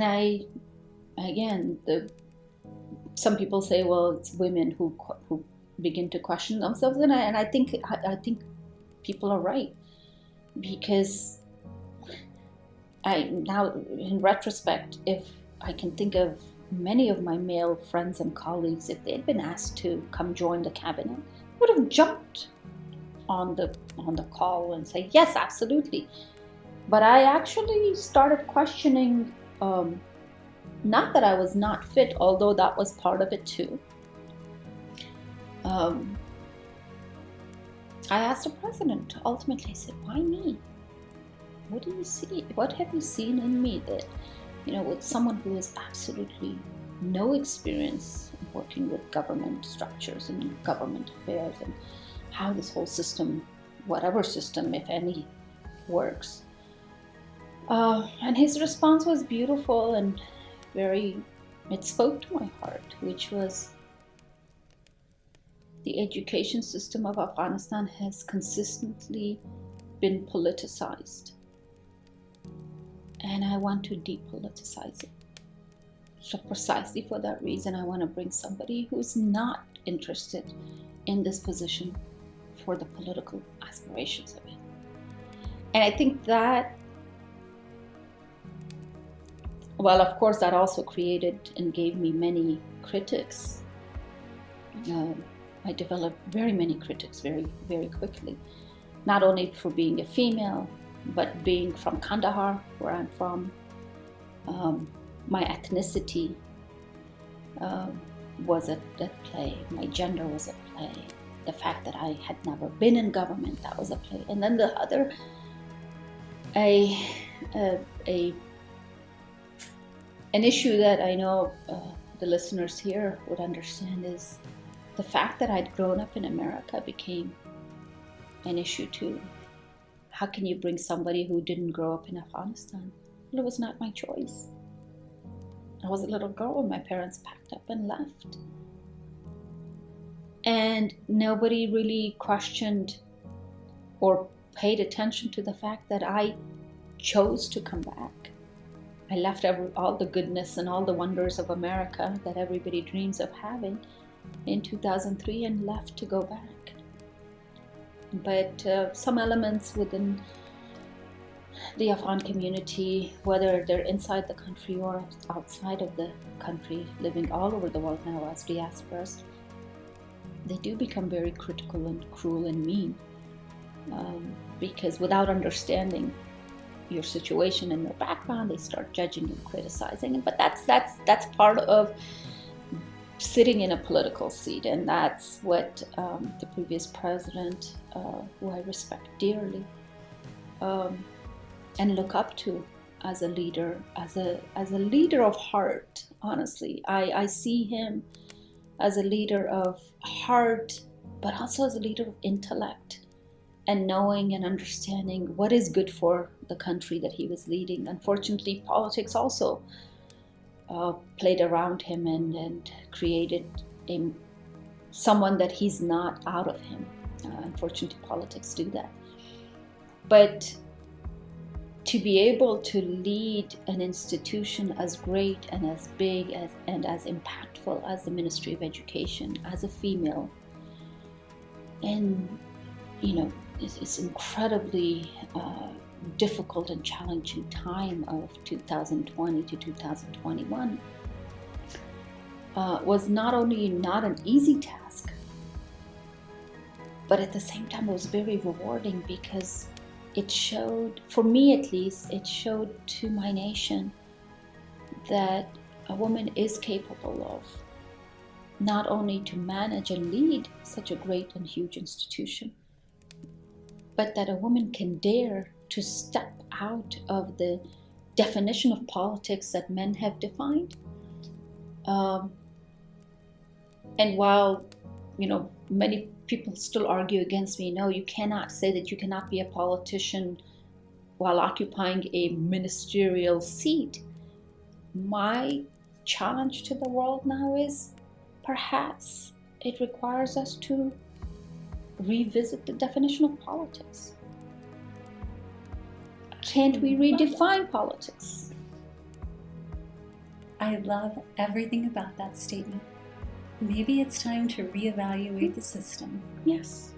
And again, some people say, well, it's women who begin to question themselves, and I think people are right, because now in retrospect, if I can think of many of my male friends and colleagues, if they had been asked to come join the cabinet, would have jumped on the call and say yes, absolutely. But I actually started questioning, not that I was not fit, although that was part of it too. I asked the president, ultimately, I said, why me? What do you see? What have you seen in me that, with someone who has absolutely no experience working with government structures and government affairs and how this whole system, whatever system, if any, works? And his response was beautiful and it spoke to my heart, which was, the education system of Afghanistan has consistently been politicized, and I want to depoliticize it. So precisely for that reason, I want to bring somebody who's not interested in this position for the political aspirations of it. And I think that, well, of course, that also created and gave me many critics. I developed very many critics very, very quickly, not only for being a female, but being from Kandahar, where I'm from. My ethnicity was at play. My gender was at play. The fact that I had never been in government, that was at play. And then the other, an issue that I know the listeners here would understand is the fact that I'd grown up in America became an issue too. How can you bring somebody who didn't grow up in Afghanistan? Well, it was not my choice. I was a little girl when my parents packed up and left. And nobody really questioned or paid attention to the fact that I chose to come back. I left all the goodness and all the wonders of America that everybody dreams of having in 2003 and left to go back. But some elements within the Afghan community, whether they're inside the country or outside of the country, living all over the world now as diasporas, they do become very critical and cruel and mean, because without understanding your situation and your background, they start judging and criticizing. But that's part of sitting in a political seat, and that's what the previous president, who I respect dearly, and look up to as a leader, as a leader of heart. Honestly, I see him as a leader of heart, but also as a leader of intellect, and knowing and understanding what is good for the country that he was leading. Unfortunately, politics also played around him and created someone that he's not out of him. Unfortunately, politics do that. But to be able to lead an institution as great and as big and as impactful as the Ministry of Education, as a female, and it's incredibly difficult and challenging time of 2020 to 2021, was not only not an easy task, but at the same time it was very rewarding, because it showed, for me at least, it showed to my nation that a woman is capable of not only to manage and lead such a great and huge institution, but that a woman can dare to step out of the definition of politics that men have defined. And while, many people still argue against me, no, you cannot say that you cannot be a politician while occupying a ministerial seat. My challenge to the world now is, perhaps it requires us to revisit the definition of politics. Can't we redefine politics? I love everything about that statement. Maybe it's time to reevaluate the system. Yes.